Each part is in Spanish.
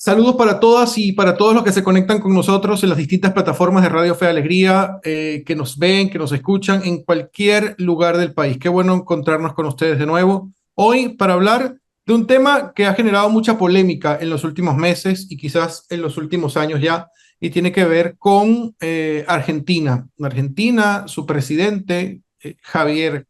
Saludos para todas y para todos los que se conectan con nosotros en las distintas plataformas de Radio Fe de Alegría, que nos ven, que nos escuchan en cualquier lugar del país. Qué bueno encontrarnos con ustedes de nuevo hoy para hablar de un tema que ha generado mucha polémica en los últimos meses y quizás en los últimos años ya, y tiene que ver con Argentina. Argentina, su presidente, Javier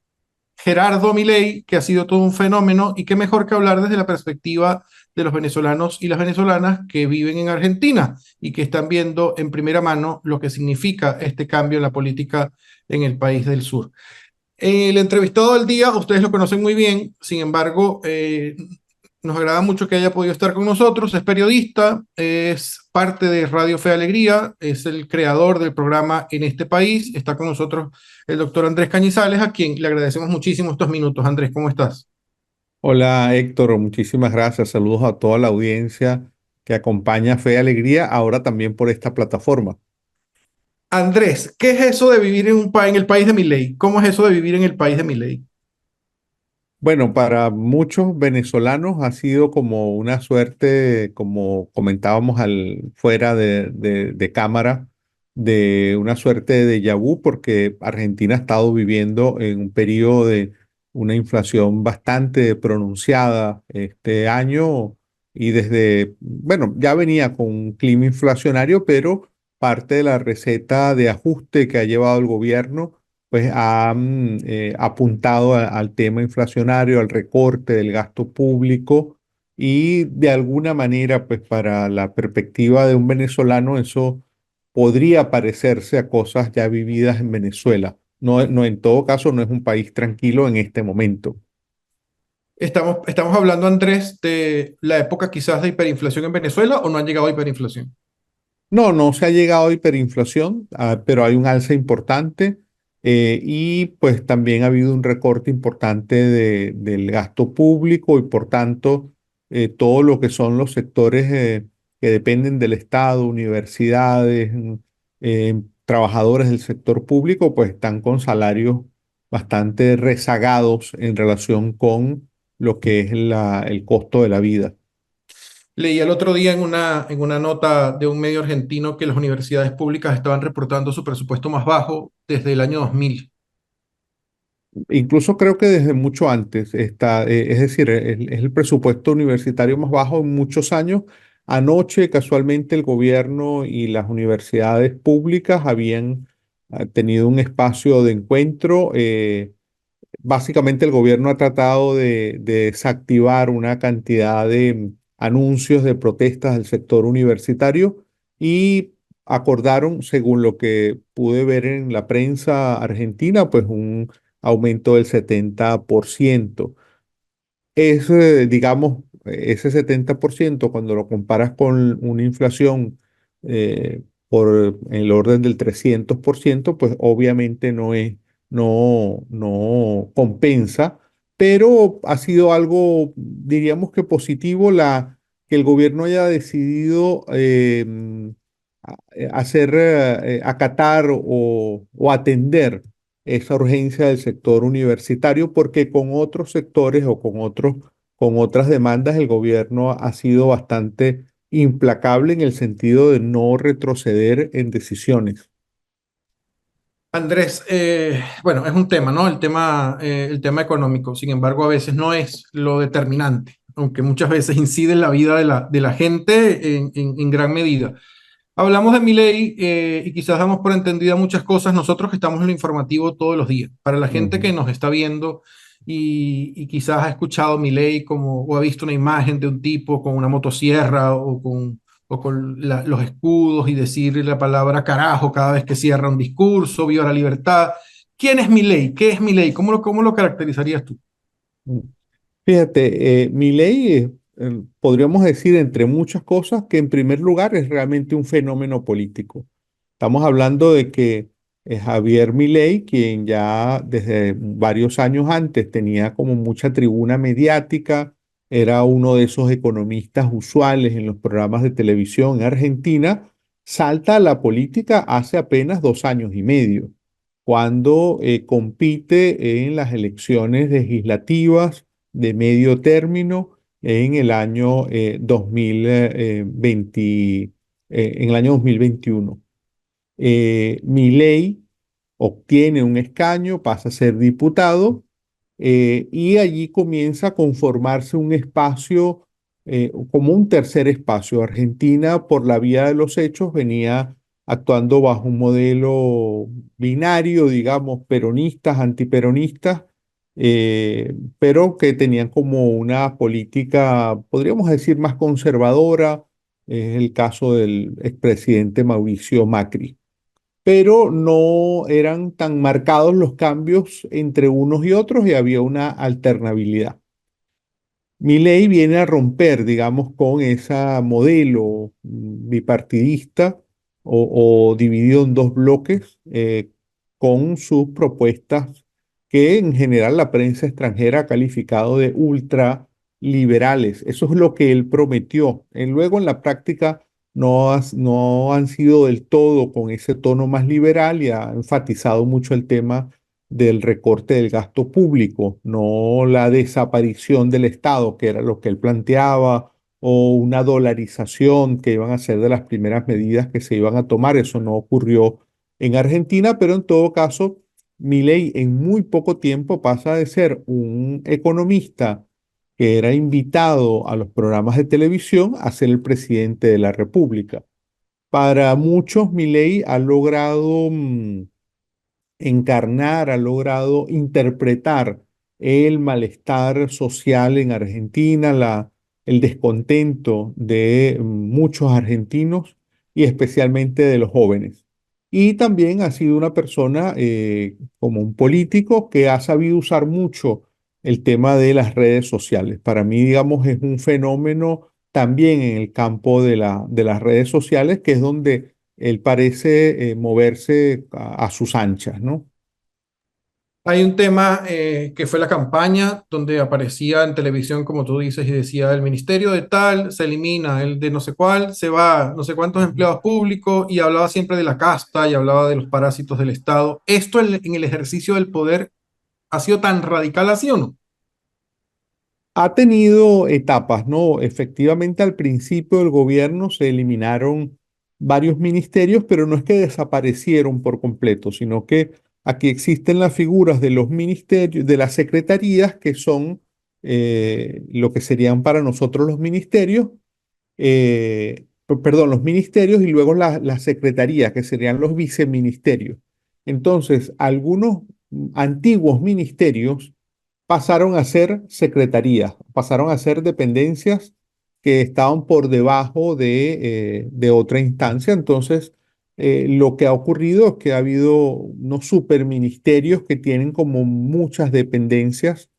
Gerardo Milei, que ha sido todo un fenómeno, y qué mejor que hablar desde la perspectiva de los venezolanos y las venezolanas que viven en Argentina y que están viendo en primera mano lo que significa este cambio en la política en el país del sur. El entrevistado del día, ustedes lo conocen muy bien, sin embargo, nos agrada mucho que haya podido estar con nosotros. Es periodista, es parte de Radio Fe Alegría, es el creador del programa en este país. Está con nosotros el doctor Andrés Cañizales, a quien le agradecemos muchísimo estos minutos. Andrés, ¿cómo estás? Hola Héctor, muchísimas gracias. Saludos a toda la audiencia que acompaña Fe y Alegría, ahora también por esta plataforma. Andrés, ¿qué es eso de vivir en en el país de Milei? ¿Cómo es eso de vivir en el país de Milei? Bueno, para muchos venezolanos ha sido como una suerte, como comentábamos fuera de cámara, de una suerte de déjà vu, porque Argentina ha estado viviendo en un periodo de una inflación bastante pronunciada este año y bueno, ya venía con un clima inflacionario, pero parte de la receta de ajuste que ha llevado el gobierno pues ha apuntado al tema inflacionario, al recorte del gasto público y de alguna manera, pues para la perspectiva de un venezolano, eso podría parecerse a cosas ya vividas en Venezuela. No, no, en todo caso, no es un país tranquilo en este momento. Estamos hablando, Andrés, de la época quizás de hiperinflación en Venezuela o no han llegado a hiperinflación. No, no se ha llegado a hiperinflación, pero hay un alza importante y pues también ha habido un recorte importante del gasto público y por tanto todo lo que son los sectores que dependen del Estado, universidades, trabajadores del sector público, pues están con salarios bastante rezagados en relación con lo que es el costo de la vida. Leí el otro día en una nota de un medio argentino que las universidades públicas estaban reportando su presupuesto más bajo desde el año 2000. Incluso creo que desde mucho antes está, es decir, es el presupuesto universitario más bajo en muchos años. Anoche, casualmente, el gobierno y las universidades públicas habían tenido un espacio de encuentro. Básicamente, el gobierno ha tratado de desactivar una cantidad de anuncios de protestas del sector universitario y acordaron, según lo que pude ver en la prensa argentina, pues un aumento del 70%. Digamos, ese 70% cuando lo comparas con una inflación por el orden del 300%, pues obviamente no compensa, pero ha sido algo, diríamos que positivo, que el gobierno haya decidido acatar o atender esa urgencia del sector universitario, porque con otros sectores o con otras demandas, el gobierno ha sido bastante implacable en el sentido de no retroceder en decisiones. Andrés, bueno, es un tema, ¿no? El tema económico. Sin embargo, a veces no es lo determinante, aunque muchas veces incide en la vida de la gente en gran medida. Hablamos de Milei y quizás damos por entendida muchas cosas nosotros que estamos en lo informativo todos los días. Para la gente que Ujú. nos está viendo y quizás ha escuchado Milei como, o ha visto una imagen de un tipo con una motosierra o con los escudos y decir la palabra carajo cada vez que cierra un discurso, viva la libertad. ¿Quién es Milei? ¿Qué es Milei? Cómo lo caracterizarías tú? Fíjate, Milei podríamos decir entre muchas cosas que en primer lugar es realmente un fenómeno político. Estamos hablando de que Javier Milei, quien ya desde varios años antes tenía como mucha tribuna mediática, era uno de esos economistas usuales en los programas de televisión en Argentina, salta a la política hace apenas 2 años y medio, cuando compite en las elecciones legislativas de medio término en el año 2021. Milei obtiene un escaño, pasa a ser diputado, y allí comienza a conformarse un espacio, como un tercer espacio. Argentina, por la vía de los hechos, venía actuando bajo un modelo binario, digamos, peronistas, antiperonistas, pero que tenían como una política, podríamos decir, más conservadora. Es el caso del expresidente Mauricio Macri, pero no eran tan marcados los cambios entre unos y otros y había una alternabilidad. Milei viene a romper, digamos, con ese modelo bipartidista o dividido en dos bloques, con sus propuestas que en general la prensa extranjera ha calificado de ultraliberales. Eso es lo que él prometió. Luego en la práctica no han sido del todo con ese tono más liberal y ha enfatizado mucho el tema del recorte del gasto público, no la desaparición del Estado, que era lo que él planteaba, o una dolarización que iban a ser de las primeras medidas que se iban a tomar. Eso no ocurrió en Argentina, pero en todo caso, Milei en muy poco tiempo pasa de ser un economista que era invitado a los programas de televisión a ser el presidente de la República. Para muchos, Milei ha logrado encarnar, ha logrado interpretar el malestar social en Argentina, el descontento de muchos argentinos y especialmente de los jóvenes. Y también ha sido una persona, como un político, que ha sabido usar mucho el tema de las redes sociales. Para mí, digamos, es un fenómeno también en el campo de las redes sociales, que es donde él parece moverse a sus anchas, ¿no? Hay un tema que fue la campaña donde aparecía en televisión, como tú dices, y decía el ministerio de tal se elimina, el de no sé cuál se va, no sé cuántos empleados públicos, y hablaba siempre de la casta y hablaba de los parásitos del Estado. ¿Esto en el ejercicio del poder ha sido tan radical así o no? Ha tenido etapas, ¿no? Efectivamente, al principio del gobierno se eliminaron varios ministerios, pero no es que desaparecieron por completo, sino que aquí existen las figuras de los ministerios, de las secretarías, que son lo que serían para nosotros los ministerios, perdón, los ministerios y luego las secretarías, que serían los viceministerios. Entonces, algunos antiguos ministerios pasaron a ser secretarías, pasaron a ser dependencias que estaban por debajo de otra instancia. Entonces, lo que ha ocurrido es que ha habido unos superministerios que tienen como muchas dependencias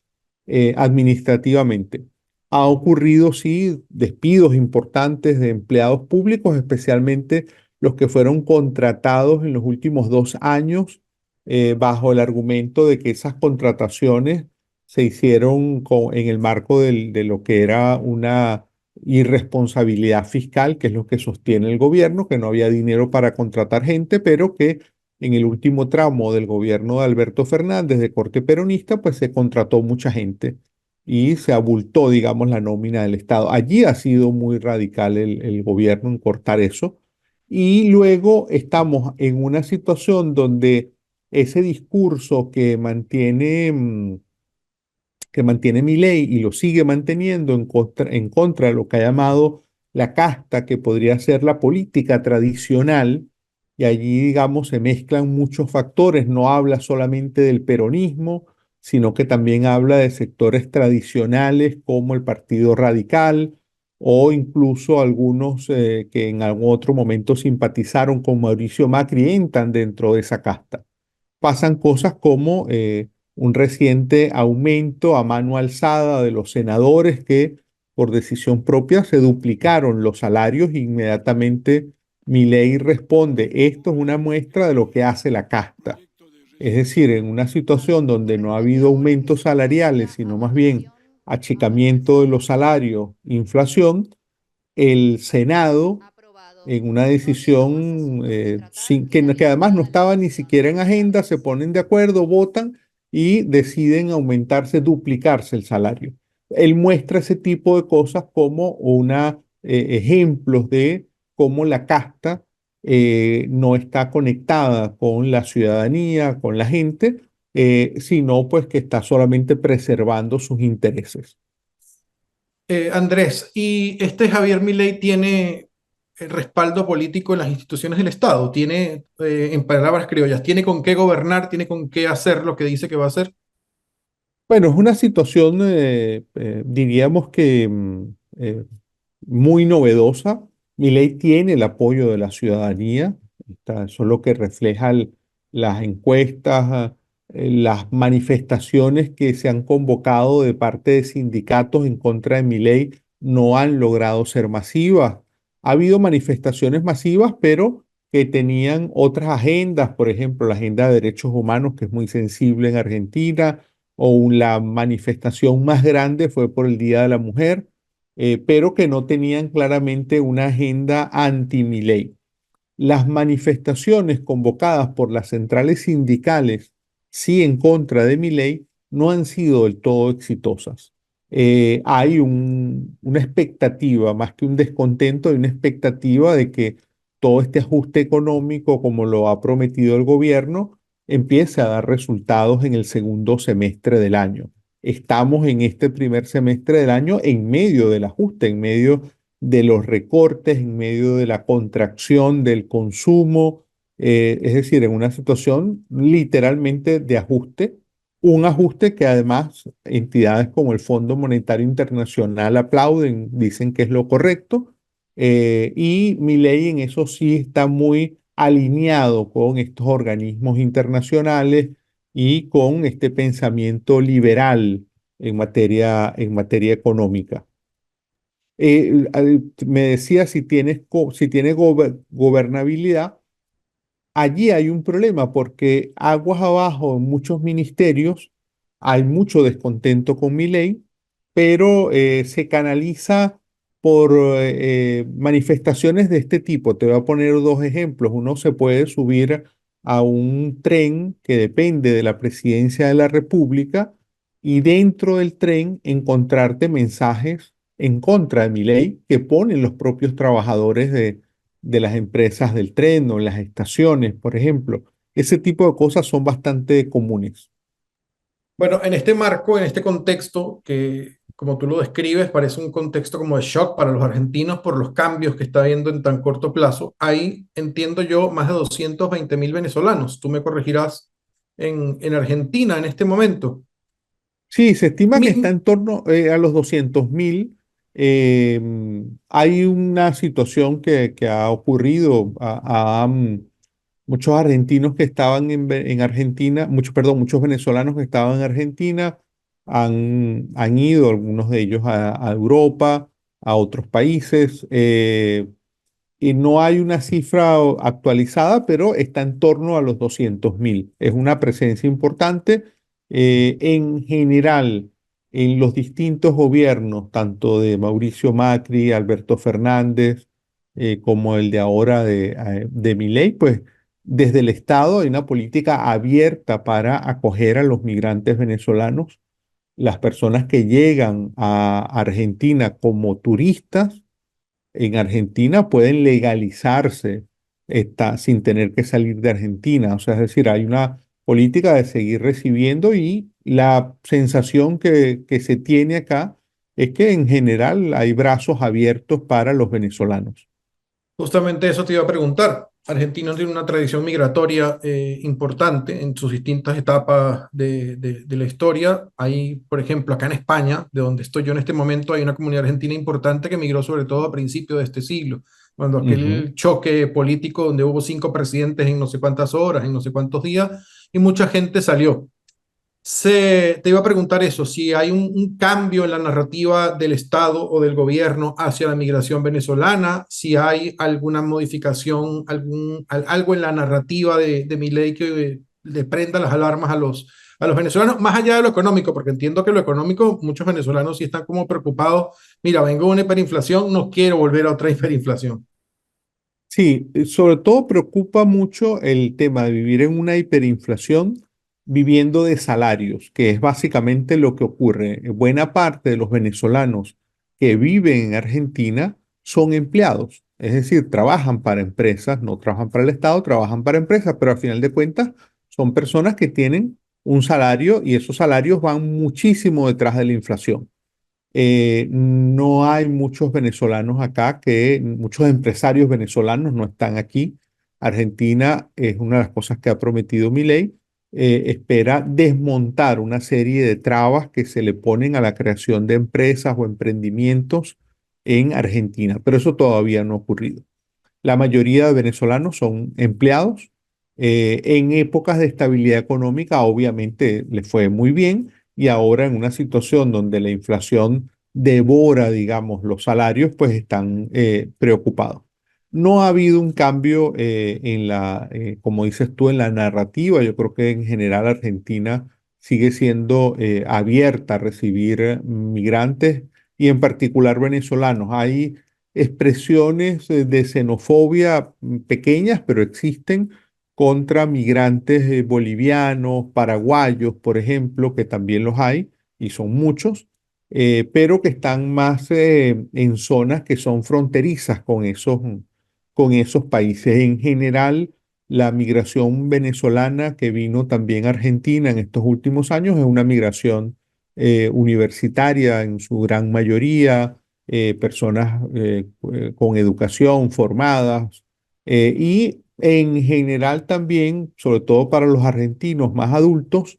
administrativamente. Ha ocurrido, sí, despidos importantes de empleados públicos, especialmente los que fueron contratados en los últimos 2 años, bajo el argumento de que esas contrataciones se hicieron en el marco de lo que era una irresponsabilidad fiscal, que es lo que sostiene el gobierno, que no había dinero para contratar gente, pero que en el último tramo del gobierno de Alberto Fernández, de corte peronista, pues se contrató mucha gente y se abultó, digamos, la nómina del Estado. Allí ha sido muy radical el gobierno en cortar eso. Y luego estamos en una situación donde ese discurso que mantiene Milei y lo sigue manteniendo en contra de lo que ha llamado la casta, que podría ser la política tradicional, y allí, digamos, se mezclan muchos factores. No habla solamente del peronismo, sino que también habla de sectores tradicionales como el Partido Radical o incluso algunos que en algún otro momento simpatizaron con Mauricio Macri, entran dentro de esa casta. Pasan cosas como un reciente aumento a mano alzada de los senadores, que por decisión propia se duplicaron los salarios. Inmediatamente Milei responde: esto es una muestra de lo que hace la casta. Es decir, en una situación donde no ha habido aumentos salariales, sino más bien achicamiento de los salarios, inflación, el Senado, en una decisión que además no estaba ni siquiera en agenda, se ponen de acuerdo, votan y deciden aumentarse, duplicarse el salario. él muestra ese tipo de cosas como ejemplos de cómo la casta no está conectada con la ciudadanía, con la gente, sino pues que está solamente preservando sus intereses. Andrés, ¿y este Javier Milei tiene respaldo político en las instituciones del Estado? ¿Tiene, en palabras criollas, tiene con qué gobernar, tiene con qué hacer lo que dice que va a hacer? Bueno, es una situación, diríamos que muy novedosa. Milei tiene el apoyo de la ciudadanía, eso es lo que refleja las encuestas, las manifestaciones que se han convocado de parte de sindicatos en contra de Milei no han logrado ser masivas. Ha habido manifestaciones masivas, pero que tenían otras agendas, por ejemplo, la agenda de derechos humanos, que es muy sensible en Argentina, o la manifestación más grande fue por el Día de la Mujer, pero que no tenían claramente una agenda anti-Milei. Las manifestaciones convocadas por las centrales sindicales, sí en contra de Milei, no han sido del todo exitosas. Hay una expectativa, más que un descontento, hay una expectativa de que todo este ajuste económico, como lo ha prometido el gobierno, empiece a dar resultados en el segundo semestre del año. Estamos en este primer semestre del año en medio del ajuste, en medio de los recortes, en medio de la contracción del consumo, es decir, en una situación literalmente de ajuste, un ajuste que además entidades como el Fondo Monetario Internacional aplauden, dicen que es lo correcto, y Milei en eso sí está muy alineado con estos organismos internacionales y con este pensamiento liberal en materia económica. Me decía si tiene gobernabilidad. Allí hay un problema porque aguas abajo en muchos ministerios hay mucho descontento con mi ley, pero se canaliza por manifestaciones de este tipo. Te voy a poner dos ejemplos. Uno se puede subir a un tren que depende de la presidencia de la República y dentro del tren encontrarte mensajes en contra de mi ley que ponen los propios trabajadores de las empresas del tren o en las estaciones, por ejemplo. Ese tipo de cosas son bastante comunes. Bueno, en este marco, en este contexto, que como tú lo describes, parece un contexto como de shock para los argentinos por los cambios que está habiendo en tan corto plazo, hay, entiendo yo, más de 220.000 venezolanos. Tú me corregirás en Argentina en este momento. Sí, se estima que está Mi- en torno a los 200.000. Hay una situación que ha ocurrido muchos argentinos que estaban en Argentina, perdón, muchos venezolanos que estaban en Argentina han ido, algunos de ellos a Europa, a otros países. Y no hay una cifra actualizada, pero está en torno a los 200.000. Es una presencia importante. En general, en los distintos gobiernos, tanto de Mauricio Macri, Alberto Fernández, como el de ahora de Milei, pues desde el Estado hay una política abierta para acoger a los migrantes venezolanos. Las personas que llegan a Argentina como turistas en Argentina pueden legalizarse sin tener que salir de Argentina. O sea, es decir, hay una política de seguir recibiendo y la sensación que se tiene acá es que en general hay brazos abiertos para los venezolanos. Justamente eso te iba a preguntar. Argentina tiene una tradición migratoria importante en sus distintas etapas de la historia. Hay, por ejemplo, acá en España, de donde estoy yo en este momento, hay una comunidad argentina importante que migró sobre todo a principios de este siglo, cuando Ujú. aquel choque político donde hubo 5 presidentes en no sé cuántas horas, en no sé cuántos días, y mucha gente salió. Te iba a preguntar eso, si hay un cambio en la narrativa del Estado o del gobierno hacia la migración venezolana, si hay alguna modificación, algo en la narrativa de mi ley que le prenda las alarmas a los venezolanos, más allá de lo económico, porque entiendo que lo económico, muchos venezolanos sí están como preocupados, mira, vengo de una hiperinflación, no quiero volver a otra hiperinflación. Sí, sobre todo preocupa mucho el tema de vivir en una hiperinflación viviendo de salarios, que es básicamente lo que ocurre. Buena parte de los venezolanos que viven en Argentina son empleados, es decir, trabajan para empresas, no trabajan para el Estado, trabajan para empresas, pero al final de cuentas son personas que tienen un salario y esos salarios van muchísimo detrás de la inflación. No hay muchos venezolanos acá, muchos empresarios venezolanos no están aquí. Argentina es una de las cosas que ha prometido Milei. Espera desmontar una serie de trabas que se le ponen a la creación de empresas o emprendimientos en Argentina, pero eso todavía no ha ocurrido. La mayoría de venezolanos son empleados. En épocas de estabilidad económica, obviamente les fue muy bien y ahora en una situación donde la inflación devora, digamos, los salarios, pues están preocupados. No ha habido un cambio como dices tú, en la narrativa. Yo creo que en general Argentina sigue siendo abierta a recibir migrantes y en particular venezolanos. Hay expresiones de xenofobia pequeñas, pero existen contra migrantes bolivianos, paraguayos, por ejemplo, que también los hay y son muchos, pero que están más en zonas que son fronterizas con esos países. En general, la migración venezolana que vino también a Argentina en estos últimos años es una migración universitaria en su gran mayoría, personas con educación formadas y en general también, sobre todo para los argentinos más adultos,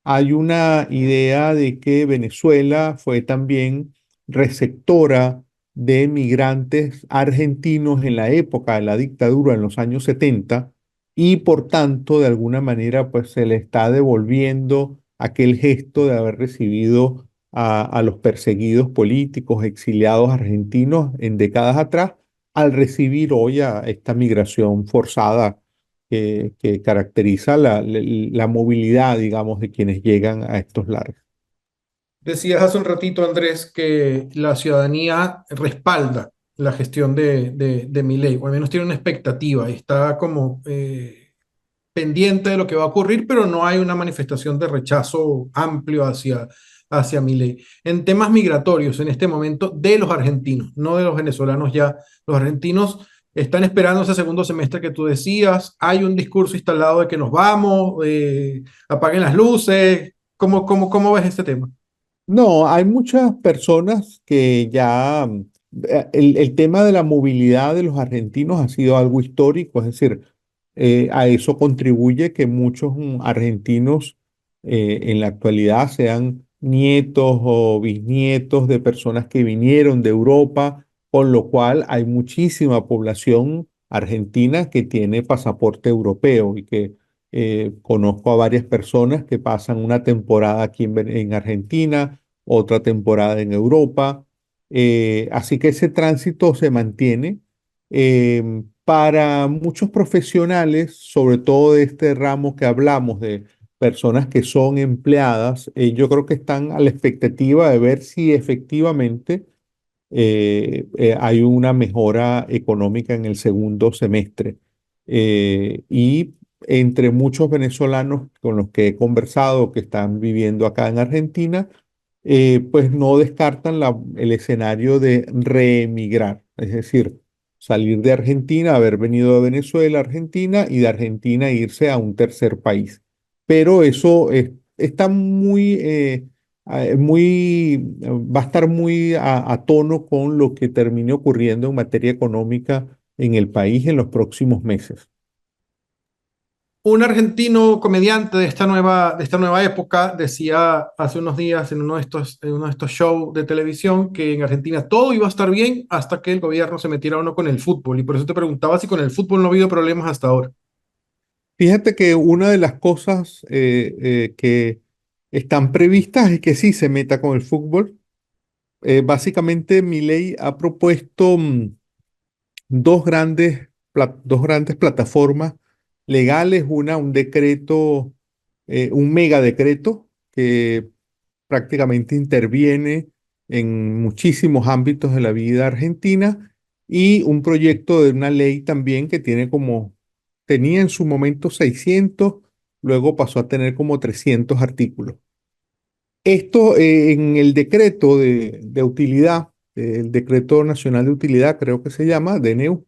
hay una idea de que Venezuela fue también receptora de migrantes argentinos en la época de la dictadura en los años 70 y por tanto de alguna manera pues se le está devolviendo aquel gesto de haber recibido a los perseguidos políticos exiliados argentinos en décadas atrás al recibir hoy a esta migración forzada que caracteriza la movilidad, digamos, de quienes llegan a estos lares. Decías hace un ratito, Andrés, que la ciudadanía respalda la gestión de Milei, o al menos tiene una expectativa y está como pendiente de lo que va a ocurrir, pero no hay una manifestación de rechazo amplio hacia Milei. En temas migratorios, en este momento, de los argentinos, no de los venezolanos ya, los argentinos están esperando ese segundo semestre que tú decías, hay un discurso instalado de que nos vamos, apaguen las luces, ¿cómo ves este tema? No, hay muchas personas que ya, el tema de la movilidad de los argentinos ha sido algo histórico, es decir, a eso contribuye que muchos argentinos en la actualidad sean nietos o bisnietos de personas que vinieron de Europa, con lo cual hay muchísima población argentina que tiene pasaporte europeo y que conozco a varias personas que pasan una temporada aquí en Argentina, otra temporada en Europa. Así que ese tránsito se mantiene. Para muchos profesionales, sobre todo de este ramo que hablamos, de personas que son empleadas, yo creo que están a la expectativa de ver si efectivamente hay una mejora económica en el segundo semestre. Y entre muchos venezolanos con los que he conversado que están viviendo acá en Argentina, pues no descartan el escenario de reemigrar, es decir, salir de Argentina, haber venido de Venezuela a Argentina y de Argentina irse a un tercer país. Pero eso está va a estar muy a tono con lo que termine ocurriendo en materia económica en el país en los próximos meses. Un argentino comediante de esta nueva época decía hace unos días en uno de estos shows de televisión que en Argentina todo iba a estar bien hasta que el gobierno se metiera uno con el fútbol. Y por eso te preguntaba si con el fútbol no ha habido problemas hasta ahora. Fíjate que una de las cosas que están previstas es que sí se meta con el fútbol. Básicamente, Milei ha propuesto dos grandes plataformas legales, un decreto, un megadecreto que prácticamente interviene en muchísimos ámbitos de la vida argentina y un proyecto de una ley también que tenía en su momento 600 luego pasó a tener como 300 artículos. Esto en el decreto de utilidad, el Decreto Nacional de Utilidad, creo que se llama, DNU,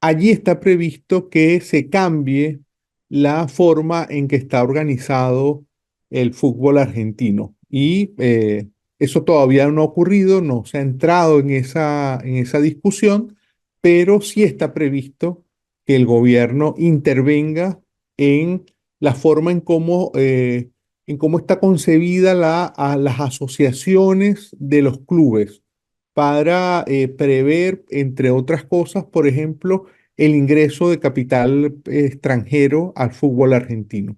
allí está previsto que se cambie la forma en que está organizado el fútbol argentino. Y eso todavía no ha ocurrido, no se ha entrado en esa discusión, pero sí está previsto que el gobierno intervenga en la forma en cómo está concebida las asociaciones de los clubes para prever, entre otras cosas, por ejemplo, el ingreso de capital extranjero al fútbol argentino.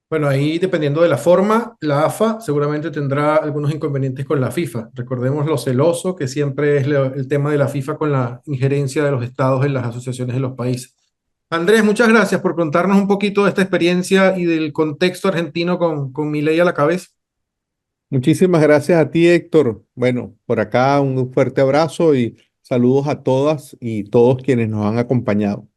Bueno, ahí dependiendo de la forma, la AFA seguramente tendrá algunos inconvenientes con la FIFA. Recordemos lo celoso que siempre es el tema de la FIFA con la injerencia de los estados en las asociaciones de los países. Andrés, muchas gracias por contarnos un poquito de esta experiencia y del contexto argentino con Milei a la cabeza. Muchísimas gracias a ti, Héctor. Bueno, por acá un fuerte abrazo y saludos a todas y todos quienes nos han acompañado.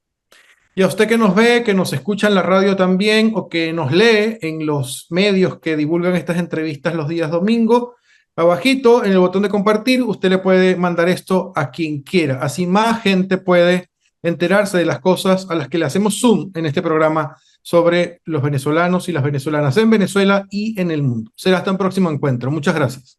Y a usted que nos ve, que nos escucha en la radio también o que nos lee en los medios que divulgan estas entrevistas los días domingo, abajito en el botón de compartir, usted le puede mandar esto a quien quiera. Así más gente puede enterarse de las cosas a las que le hacemos zoom en este programa sobre los venezolanos y las venezolanas en Venezuela y en el mundo. Será hasta un próximo encuentro. Muchas gracias.